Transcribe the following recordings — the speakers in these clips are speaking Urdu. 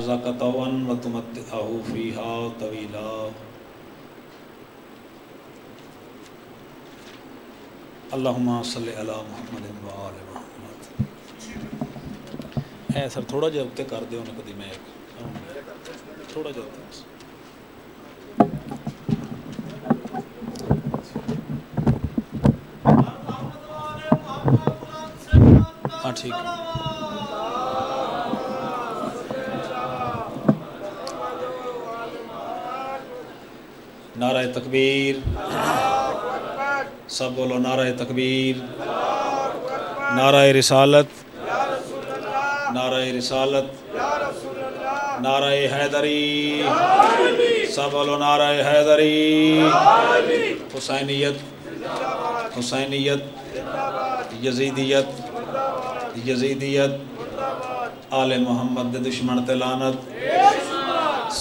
يرزق طوعا وتمتعه فيها طويلا اللهم صل على محمد وآل محمد. اے سر تھوڑا جہا اتنے کر دیو نا کدی میں تھوڑا جہا ہاں ٹھیک. نعرہ تکبیر، سب بولو نعرہ تکبیر، نعرہ رسالت، نعرہ رسالت، نعرہ حیدری، سب بولو نعرہ حیدری. حسینیت، حسینیت، یزیدیت، یزیدیت، آل محمد دے دشمن تے لعنت،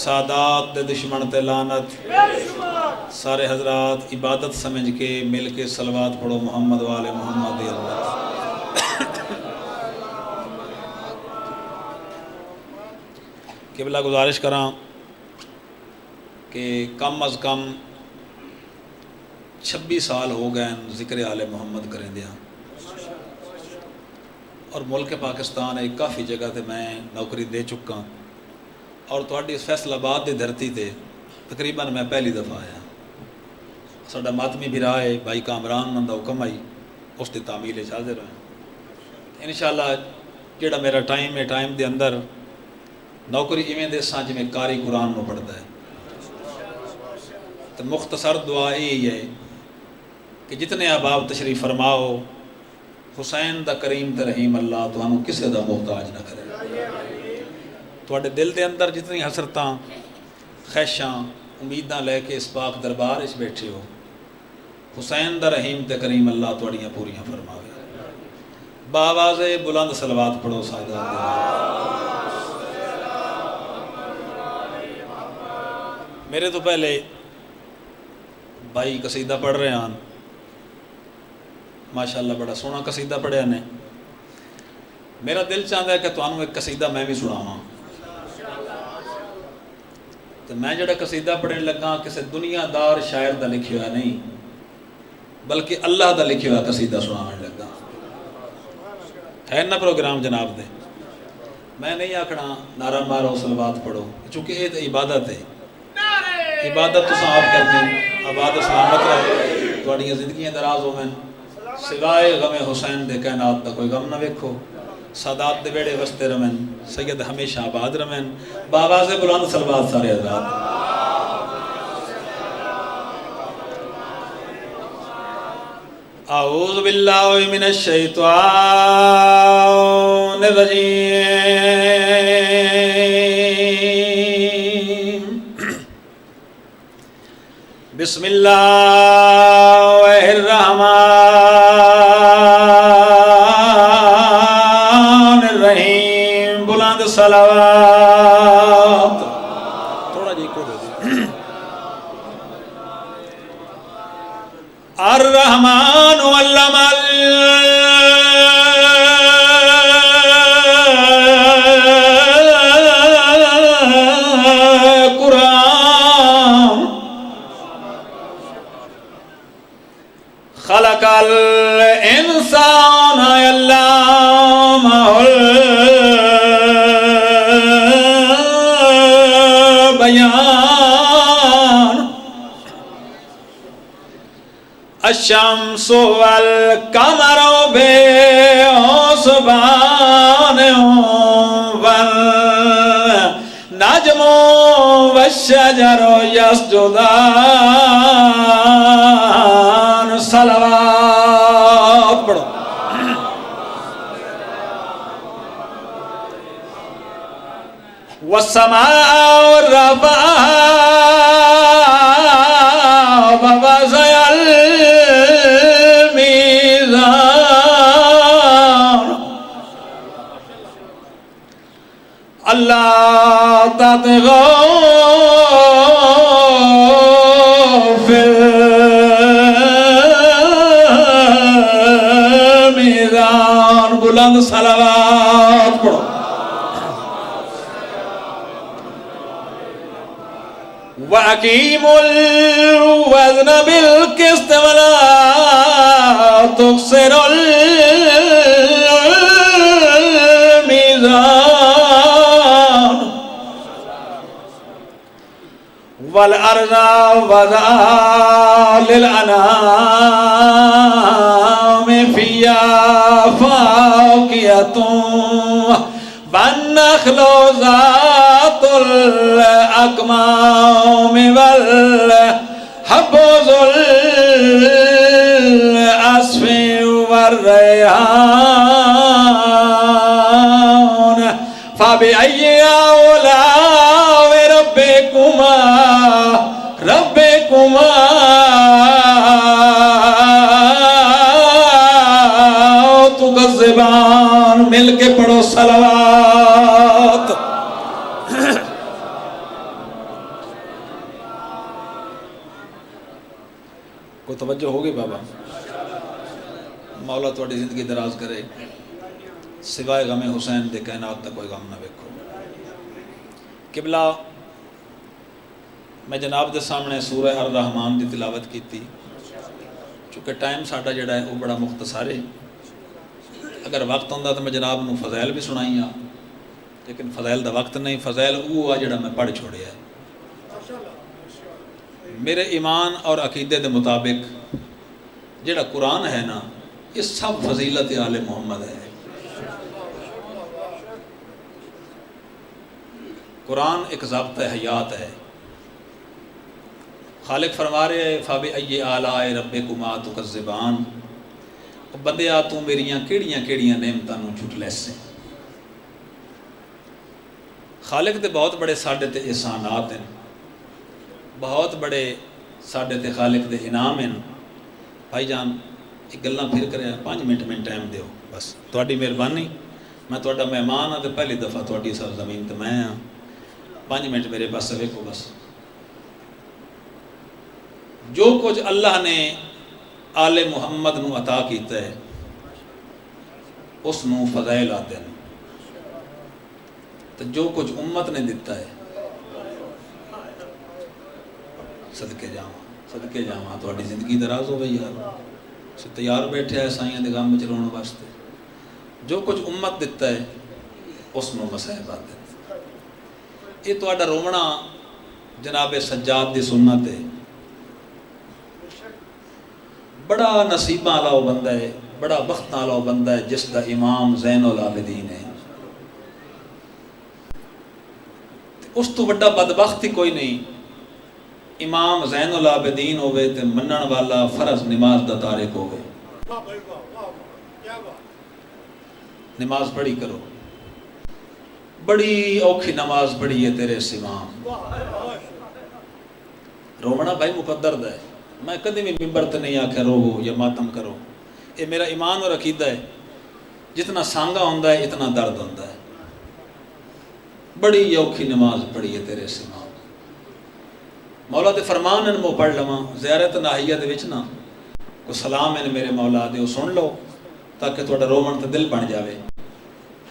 سادات دے دشمن تے لعنت. سارے حضرات عبادت سمجھ کے مل کے صلوات پڑھو محمد والے محمد اللہ. قبلہ گزارش کراں کہ کم از کم 26 سال ہو گئے ذکر آل محمد کریں دیا، اور ملک پاکستان ایک کافی جگہ تے میں نوکری دے چکا، اور تواڈی فیصل آباد دی دھرتی تے تقریباً میں پہلی دفعہ آیا. ساڈا ماتمی بھی رہا ہے بھائی کامران نہ دا حکم آئی اس دی تعمیل حاضر ہوئے. انشاءاللہ جڑا میرا ٹائم ہے ٹائم دے اندر نوکری ایویں دے ساں جویں قاری قرآن نو پڑھدا ہے. تو مختصر دعا یہی ہے کہ جتنے احباب تشریف فرماؤ حسین دا کریم تے رحیم اللہ تانوں کسے دا محتاج نہ کرے. تواڈے دل دے اندر جتنی حسرتاں خواہشاں امیداں لے کے اس پاک دربار اس بیٹھے ہو، حسین دا رحیم تے کریم اللہ تواڈیاں پوریاں فرماوے. باواز بلند صلوات پڑھو سادات دے. میرے تو پہلے بھائی قصیدہ پڑھ رہے ہیں، ماشاءاللہ بڑا سونا قصیدہ پڑھیا نے. میرا دل چاہتا ہے کہ تانوں ایک قصیدہ میں بھی سناواں. تو میں جڑا قصیدہ پڑھنے لگا کسی دنیا دار شاعر دا لکھی ہوا نہیں بلکہ اللہ دا لکھی ہوا قصیدہ سنانے لگا. ہے نا پروگرام جناب دے. میں نہیں آکھنا نعرہ مارو صلوات پڑھو، چونکہ یہ تو عبادت ہے. عبادت تو آپ کرتے ہیں، آباد و سلامت رہے، تھوڑی زندگیاں دراز ہو میں سوائے غم حسین دے کائنات دا کوئی غم نہ ویکھو. سادات دے بیڑے وستے رمین، سید ہمیشہ آباد رمین. بابا سے بلند صلوات سارے حضرات. اعوذ باللہ من الشیطان الرجیم. بسم اللہ الرحمن الرحیم. بلند صلوات. تھوڑا جی کو دے دی. الرحمن علم القرآن خلق الانسان علمہ البیان. الشمس والقمر بحسبان والنجم والشجر يسجدان. صلوات پڑھو. والسماء رفعها ووضع الميزان. اللہ تطغوا في الميزان. بلند صلوات پڑھو. وَأَقِيمُوا الْوَزْنَ بِالْقِسْطِ وَلَا تُخْسِرُوا الْمِيزَانَ وَالْأَرْضَ وَضَعَهَا لِلْأَنَامِ فِيهَا فَاكِهَةٌ وَالنَّخْلُ ذَاتُ الْأَكْمَامِ وَالْحَبُّ ذُو الْعَصْفِ وَالرَّيْحَانُ فَبِأَيِّ آلَاءِ رَبِّكُمَا تُكَذِّبَانِ مل کے پڑھو صلوات. کو توجہ ہوگی بابا؟ مولا تھوڑی زندگی دراز کرے، سوائے غم حسین دے کائنات تک کوئی غم نہ ویکھو. قبلہ میں جناب دے سامنے سورہ الرحمن دی تلاوت کی تھی، چونکہ ٹائم ساڈا جڑا ہے وہ بڑا مختصر ہے. اگر وقت ہوندا تو میں جناب نو فضائل بھی سنائی ہاں، لیکن فضائل دا وقت نہیں. فضائل وہ آ جڑا میں پڑھ چھوڑیا ہے. میرے ایمان اور عقیدے دے مطابق جڑا قرآن ہے نا، یہ سب فضیلت آل محمد ہے. قرآن ایک ضابطہ حیات ہے. خالق فرما رہے ہیں فَبِأَيِّ آلَاءِ رَبِّكُمَا تُكَذِّبَانِ، بندیا تو میریاں کیڑیاں کیڑیاں نعمتاں نو جھٹ لیسے. خالق دے بہت بڑے ساڈے تے احسانات ہیں، بہت بڑے ساڈے تے خالق دے انعام ہیں. بھائی جان ایک گلاں پھر کرے 5 منٹ میں ٹائم دیو بس، تہاڈی مہربانی. میں تہاڈا مہمان ہاں تے پہلی دفعہ تہاڈی سرزمین تے میں ہاں. 5 منٹ میرے پاس ویکھو بس. جو کچھ اللہ نے آل محمد نو عطا کیتا ہے اس نو فضائل آتے ہیں، تو جو کچھ امت نے دیتا ہے صدقے جاواں تہاڈی زندگی دراز ہو گئی یار. تیار بیٹھے ہے سائیاں دے غم وچ رون واسطے. جو کچھ امت دیتا ہے اس نو مصائب آتے ہیں. یہ تہاڈا رومنا جناب سجاد دی سنت ہے. بڑا نصیباں والا وہ بندہ ہے، بڑا بخت والا وہ بندہ ہے جس دا امام زین العابدین ہے. اس تو بڑا بدبخت ہی کوئی نہیں. امام زین العابدین ہوئے تے منن والا فرض نماز دا تارک ہوئے. نماز پڑھی کرو، بڑی اوکھی نماز پڑھی ہے تیرے سمام. رومنا بھائی مقدر دا ہے. میں کدی بھی ممبر تے نہیں آکھیا روو یا ماتم کرو. یہ میرا ایمان اور عقیدہ ہے. جتنا سانگا ہوندا ہے اتنا درد ہوندا ہے. بڑی اوکھی نماز پڑھی ہے تیرے سمام. مولا دے فرمان ان مو پڑھ لواں. زیارت ناہیہ دے وچ نا کو سلام ان میرے مولا دے سن لو تاکہ تہاڈا رومن تے دل بن جاوے.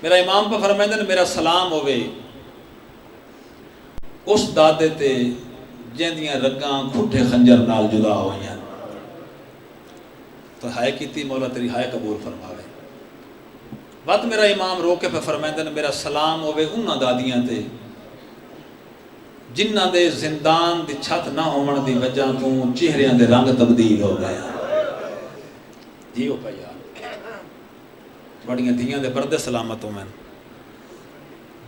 میرا امام پہ فرمائندے نے میرا سلام ہوئے اس دادے تے جیندیاں رگاں کھٹے خنجر نال جدا ہوئیاں. تو ہائے کیتی مولا تیری ہائے قبول فرماوے. وقت میرا امام رو کے پہ فرمائندے نے میرا سلام ہوئے انہاں دادیاں تے جنہ دے زندان دی چھت نہ ہومن دی وجہ تو چہریاں دے رنگ تبدیل ہو گیا. جی ہو پا یار بڑیاں دھیاں دے پردے سلامت ہو. میں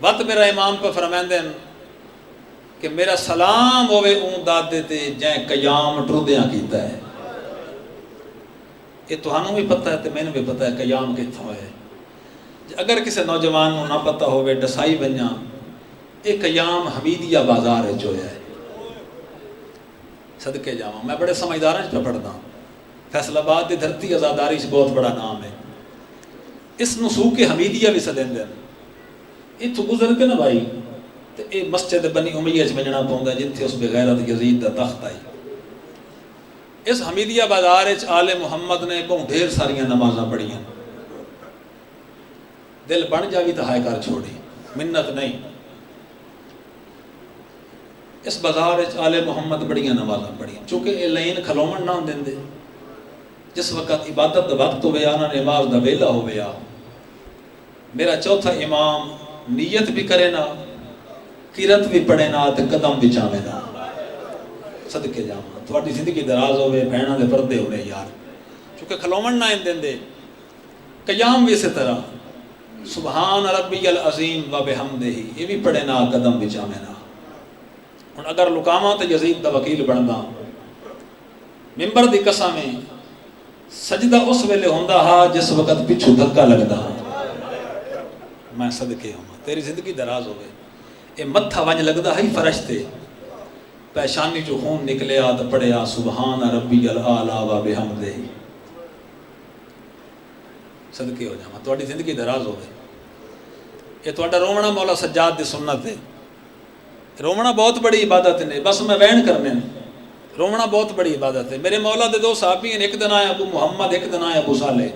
وقت میرا امام پہ فرمائندے کہ میرا سلام ہوئے اون دادے تے جائیں قیام ٹردیاں کیتا ہے. یہ تہانوں بھی پتہ ہے تے میں نے بھی پتہ ہے قیام کتھوں ہے. اگر کسی نوجوان کو نہ پتہ ہوئے ڈسائی بنیا یہ قیام حمیدیہ بازار ہے جو ہے. صدقے جاواں میں بڑے سمجھداراں پہ پڑھدا. فیصل آباد دی دھرتی آزاداری سے بہت بڑا نام ہے. اس نسو کے حمیدیہ بھی سدیں دیں. یہ تو گزر کے نا بھائی تے اے مسجد بنی امیہ چ بننا پوندا جتھے اس بغیرت یزید دا تخت آئی. اس حمیدیہ بازار وچ آل محمد نے بہت ڈھیر ساریاں نمازاں پڑھیاں. دل بن جاوی تو ہائے کر چھوڑی منت نہیں. اس بازار آل محمد بڑیاں نمازاں پڑھیاں، چونکہ یہ لائن کھلومن نہ دیں، جس وقت عبادت دا وقت ہوئے آنا نماز دا ویلا ہوئے آ، میرا چوتھا امام نیت بھی کرے نا، قرت بھی پڑھے نا، تے قدم بھی چاہے نا، صدقے جاواں تھوڑی زندگی دراز ہوئے، بہناں دے پردے ہوئے یار، چونکہ کھلومن نہ دیں، قیام بھی اسی طرح سبحان ربی العظیم و بحمدہ، یہ بھی پڑھے نا، قدم بھی چاہے نا۔ ہن اگر لکاواں تے یزید دا وکیل بندا، ممبر دی قسمیں سجدہ اس ویلے ہوندا ہا جس وقت پچھو دھکا لگدا ہا، میں صدقے ہوں تیری زندگی دراز ہوئے، اے متھا ونج لگدا ہے فرش تے، پیشانی جو خون نکلے آ تو پڑھیا سبحان ربی الاعلی و بحمدہ، صدقے ہو جاواں تہاڈی زندگی دراز ہوئے۔ یہ تہاڈا رومنا مولا سجاد دی سنت ہے، رومنا بہت بڑی عبادت نے، بس میں وین کرنے رومنا بہت بڑی عبادت ہے۔ میرے مولا دے دو صحابی ہیں، ایک دن آیا ابو محمد، ایک دن آیا ابو صالح،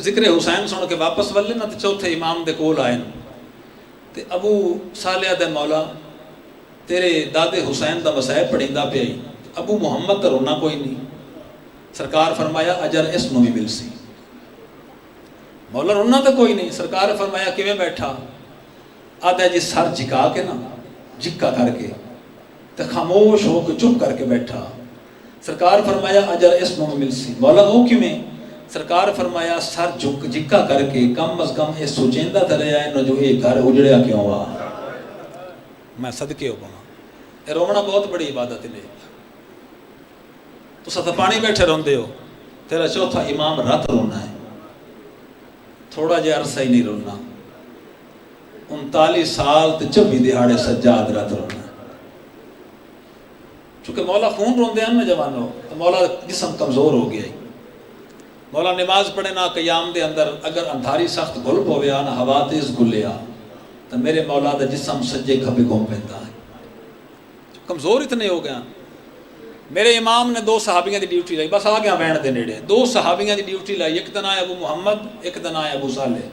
ذکر حسین سن کے واپس ولے نا تے چوتھے امام دے کول آئے تے ابو صالح دے مولا تیرے دادے حسین دا مسائب پڑھیندا پیا، ابو محمد تے رونا کوئی نہیں، سرکار فرمایا اجر اس نو بھی مل سی، مولا رونا تے کوئی نہیں، سرکار فرمایا کیویں بیٹھا، آدھا جی سر جھکا کے نا، جھکا کر کے تے خاموش ہو کے چپ کر کے بیٹھا، سرکار فرمایا اجر اس نو مل سی، مولا وہ کیویں، سرکار فرمایا سر جھکا کر کے کم از کم یہ سوچیندہ تے رہیا ہے جو یہ گھر اجڑیا کیوں وا، میں صدقے ہو پواں۔ یہ رونا بہت بڑی عبادت ہے، تو ستھ پانی بیٹھے روندے ہو، تیرا چوتھا امام رات رونا ہے، تھوڑا جہا عرصہ ہی نہیں رونا، 39 سال تے 24 دہاڑے سجاد رات رونا، چونکہ مولا خون روندے ہیں نا جوانوں، تو مولا جسم کمزور ہو گیا، مولا نماز پڑھے نا قیام دے اندر اگر اندھاری سخت گل پوے آ نا ہوا تیز گلے آ تو میرے مولا دا جسم سجے کھبے گھوم پیندا ہے، کمزور اتنے ہو گیا۔ میرے امام نے 2 صحابیاں دی ڈیوٹی لائی، بس آ گیا وین دے نیڑے، 2 صحابیاں دی ڈیوٹی لائی، ایک دن آیا ابو محمد، ایک دن آیا ابو صالح۔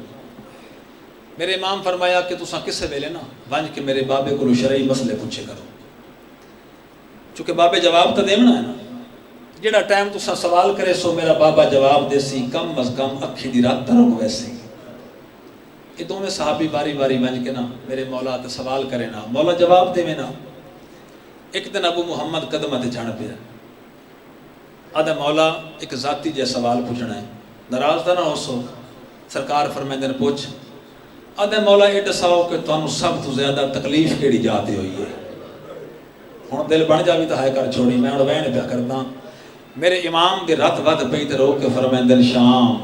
میرے امام فرمایا کہ تساں کسے ویلے نا ونج کے میرے بابے کو شرعی مسئلے پوچھے کرو، چونکہ بابے جواب تو دینا ہے نا، جڑا ٹائم تساں سوال کرے سو میرا بابا جواب دے سی، کم از کم اکھی دی رات ترک ویسی۔ یہ دونوں صحابی باری باری ونج کے نا میرے مولا تے سوال کرے نا، مولا جواب دے نا۔ ایک دن ابو محمد قدمہ تے جھڑ پیا، آدھا مولا ایک ذاتی جے سوال پوچھنا ہے، ناراض تھا نہ ہو سو، سرکار فرمائندے نے پوچھ، آدھا مولا یہ دساؤ کہ تانوں سب تو زیادہ تکلیف کیڑی جاتی ہوئی ہے، ہن دل بن جاوی تو ہائے کر چھوڑی، میں ہن وین پیا کردا۔ میرے امام دی رت ود پئی تے رو کے فرمائندے شام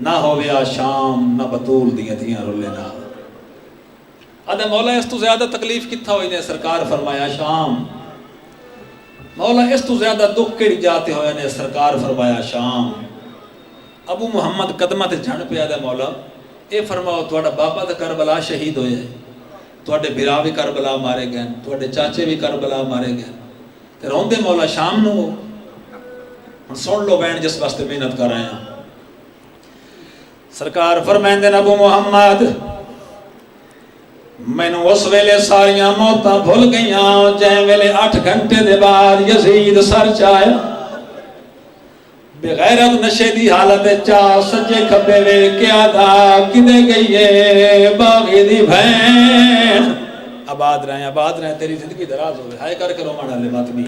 نہ ہویا، شام نہ بطول دیاں دیاں رولے نہ، آدھا مولا اس تو زیادہ تکلیف کتھا ہوئی نے، سرکار فرمایا شام۔ مولا اس تو زیادہ دکھ کیڑی جاتے ہوئے نے، سرکار فرمایا شام۔ ابو محمد قدمہ تے جھڑ پیا، دے مولا اے فرماؤ تواڈا بابا تے کربلا شہید ہوئے، تواڈے بھرا بھی کربلا مارے گئے، تواڈے چاچے بھی کربلا مارے گئے، تے روندے مولا شام نو، ہن سن لو بہن جس واسطے محنت کر رہے ہیں۔ سرکار فرمائندے ابو محمد مینوں اس ویلے ساریاں موتاں بھول گئیاں جے ویلے 8 گھنٹے دے بعد یزید سر چایا، بغیرت نشے دی حالت چاہ سجے کھبے ویکھ کے آدھا کدے گئی ہے باغی دی بہن، آباد رہیں تیری زندگی دراز ہوئے، ہائے کر کے رومن والے ماتمی۔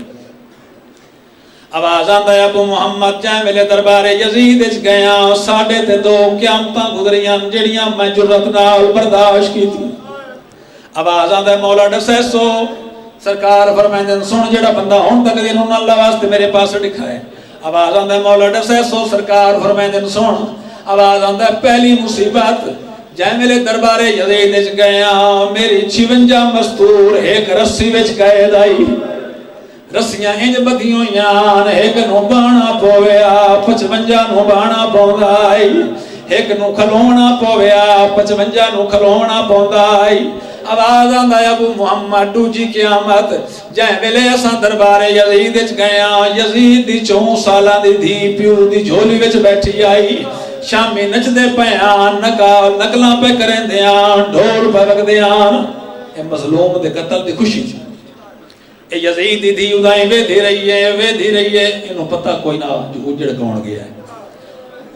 آواز آندا ہے ابو محمد جے ویلے دربار یزید وچ گیا، 2.5 قیامتاں گزریاں جڑیاں میں جرت نال برداشت کیتی۔ آواز آندا ہے مولا دسے سو، سرکار فرمائندے سن جڑا بندہ ہن تک دین اللہ واسطے میرے پاس ڈکھا ہے، آواز آندا ہے مولا دسے سو، سرکار فرمائندے سن، آواز آندا ہے پہلی مصیبت جے میرے دربار یزید وچ گیا، میری 56 مستور ایک رسی وچ قید آئی، رسیاں انج بدھی ہوئیاں، ایک نو بانا پویا 55 نو بانا پوندا آئی، ایک نو کھلونا پویا 55 نو کھلونا پوندا آئی۔ آواز آندا ہے ابو محمد دوجی قیامت جے ویلے اساں دربار یزید وچ گیا، یزید دی 4 سالاں دی دھی پیو دی جھولی وچ بیٹھی آئی، شامی نچدے پیاں، نقلاں پہ کریندیاں، ڈھول پہ وگدیاں، اے مظلوم دے قتل دی خوشی اے یزید دی دھی ادائیں ویدھی رہی ہے انہوں پتہ کوئی نہ جو اجڑ کون گیا ہے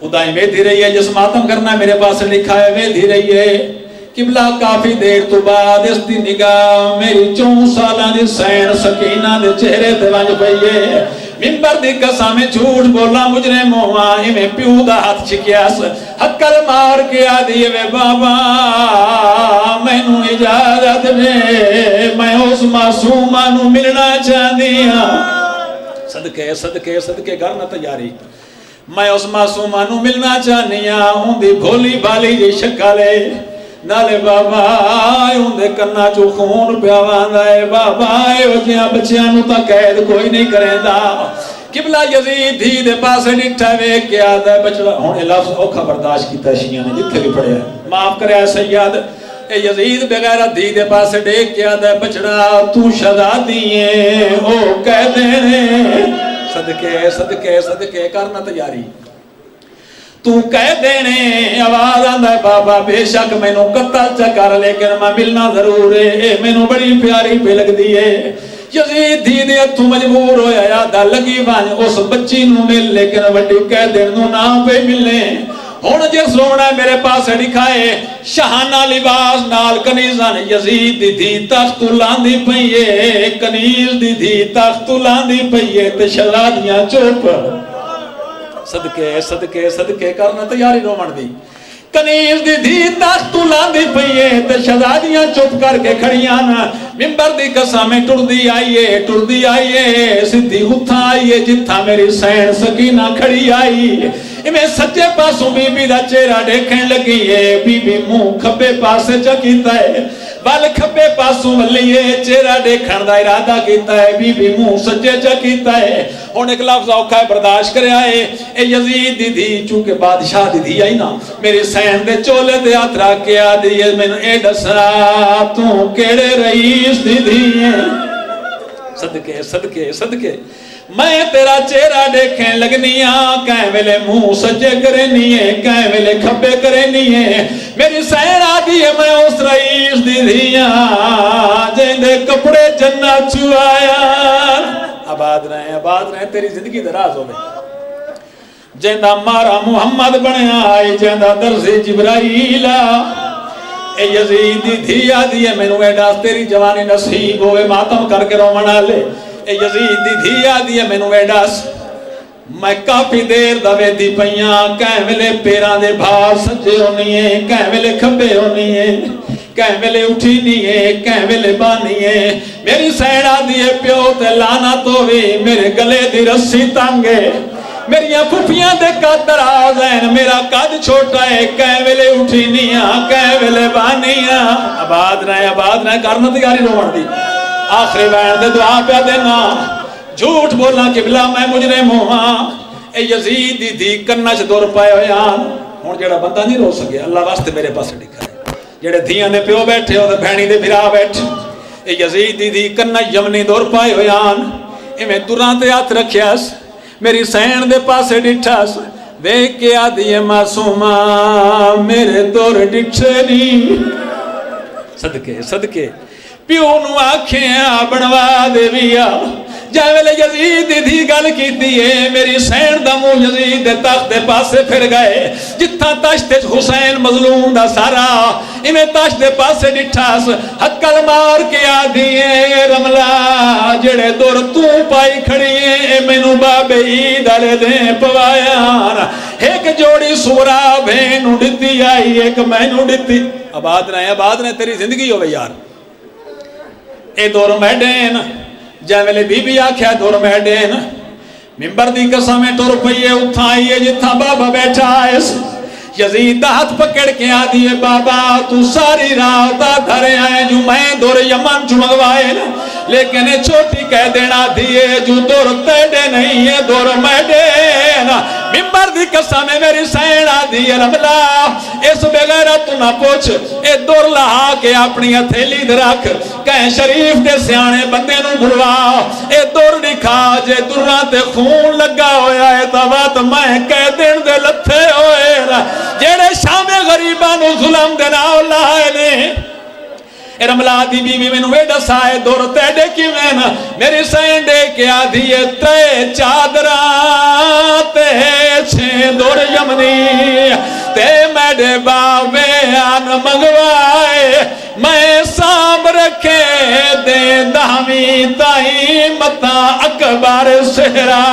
ادائیں ویدھی رہی ہے جس ماتم کرنا میرے پاس لکھا ہے ویدھی رہی ہے قبلہ کافی دیر تو بعد اس دی نگاہ میری 4 سالاں دی سین سکینہ دے چہرے تے ونج پئی ہے منبر دی قسم جھوٹ بولا مجھنے موہاں میں پیو دا ہاتھ چھکیاس حکل مار کے آدھی وے بابا مینوں اجازت دے میں اس معصومہ نو ملنا چاہدیاں صدقے گھر نہ تیاری میں اس معصومہ نو ملنا چاہنیاں ہوں دی بھولی بالی جی شکلے نالے بابا ان دے کنا چو خون پیاواندا ہے بابا وجیاں بچیاں نو تا قید کوئی نہیں کریندا قبلہ یزید دھی دے پاسے ڈٹھا ویکھ کے آدا ہے بچڑا ہن لفظ اوکھا برداشت کیتا شیعہ نے جتھے بھی پڑھیا معاف کرے سید اے یزید بغیر دھی دے پاسے ڈیکھ کے آدا ہے بچڑا تو شہزادی ہے او کہہ دے صدقے کرنا تیاری تو کہہ دینے آواز آندہ ہے بابا بے شک میں نو قتل چکر لیکن میں ملنا ضرور ہے میں نو بڑی پیاری پہ لگ دی ہے یزید دھی تو مجبور ہویا یادہ لگی بان اس بچی نو مل لیکن وڈی کہہ دین نو نام پہ ملنے ہون جس رونا میرے پاس دکھائے شہانہ لباس نال کنیزان یزید دی تخت لاندی پئیے کنیز دی تخت لاندی پئیے تے شہزادیاں چپ صدقے کرنا تیاری رومن دی کنیز دی تخت لاندی پئیے تے شہزادیاں چپ کر کے کھڑیاں نا منبر دی قسمیں ٹردی آئیے سدھی اتھا آئیے جتھا میری سین سکینہ کھڑی آئی میں سچے پاسوں بی بی دا چہرہ دیکھیں لگی ہے بی بی منہ کھبے پاسے چکیتا ہے بل کھبے پاسوں لیے چہرہ دیکھن دا ارادہ کیتا ہے بی بی منہ سچے چکیتا ہے ہن ایک لفظ اوکھا ہے برداشت کرے آئے اے یزید دی دھی چونکہ بادشاہ دی دھی آئی نا میری سین دے چولے دے ہاتھ رکھ کے آدھی ہے میں اے دسا تو کیڑے رئیس دی دھی ہے صدقے میں تیرا چہرہ دیکھیں لگنیاں کہیں ویلے منہ سجے کرنی ہے کہیں ویلے کھبے کرنی ہے میری سین آدھی ہے میں اس رئیس دی دھیاں جیندے کپڑے جنت چھوایا آباد رہے تیری زندگی دراز ہو گئی جیندہ مارا محمد بنیا آئی جیندہ درزی جبرائیلہ اے یزید دی دھی آدھی ہے میں نو ایڈا تیری جوانی نصیب ہوئے ماتم کر کے رومنا لے اے یزید دی دھی آدھی ہے میں نو ایڈاس میں کافی دیر دوے دی پئیاں کہیں ملے پیران دے بھار سجے ہونی ہے کہیں ملے کھبے ہونی ہے کہیں ملے اٹھی نہیں ہے کہیں ملے بانی ہے میری سینہ دیئے پیو تے لانا تو بھی میرے گلے دی رسی تانگے میری پھوپیاں دے قد دراز ہیں میرا قد چھوٹا ہے کہیں ویلے اٹھی نیاں کہیں ویلے بانیاں آباد رہے کرنا تیاری رومن دی آخری وین دے دعا پہ دینا جھوٹ بولنا قبلہ میں مجھنے موہاں اے یزید دی دھی کرنا چھ دور پائے ہویان ہون جیڑا بندہ نہیں رو سکے اللہ واسطے میرے پاس ڈکھا ہے جیڑے دھیاں دے پیو بیٹھے ہو دے بھینی دے بھرا بیٹھے اے یزید دی دھی کرنا یمنی دور پائے ہویان اے میں دوران تے ہاتھ رکھیاس میری سین دے پاسے ڈٹھاس دیکھ کے آدھی ہے معصومہ میرے دور ڈٹھے نہیں صدقے پیو نو آنکھیں بنوا دے بیا جاویلے یزید دی گل کی دیئے میری سین دا منہ یزید دے تخت دے پاسے پھر گئے جتھا تشت حسین مظلوم دا سارا انہیں تشت دے پاسے ڈٹھاس حکل مار کے آدھیے رملہ جڑے دور تو پائی کھڑیے مینو بابے عید آلے دیں پوایان ایک جوڑی سورا بینو ڈتی آئی ایک مینو ڈتی آباد رہے تیری زندگی ہوئے یار اے دور میڈین جاویلے بی بی آکھیا دور میڈین ممبر دی قسمیں ٹر پئیے اٹھائیے جتھا بابا بیٹھا ہے یزید ہاتھ پکڑ کے آدھی ہے بابا تو ساری رات دھرے آئے جو میں دور یمن چمگوائے لیکن چھوٹی کہہ دینا دیئے جو دور تیڑے نہیں ہے دور میڈین ممبر دی قسم ہے میری سین آدھی ہے رملا اس بغیرہ تو نہ پوچھ اے دور لہا کے اپنی ہتھیلی درکھ کہیں شریف دے سیانے بندے نو بھلوا اے دور دکھا جے دوران تے خون لگا ہویا ہے تابات میں کہہ دین دے لتھے ہوئے جیڑے شام غریبانو ظلم دینا اللہ نے رملا دی بیوی میں نوے دسائے دور تیڑے کی میں میری سینڈے کیا دیئے تے چادران تے چھے دور یمنی تے میڈے باوے آن منگوائے میں سام رکھے دے دہمی تائی متا اکبر سہرا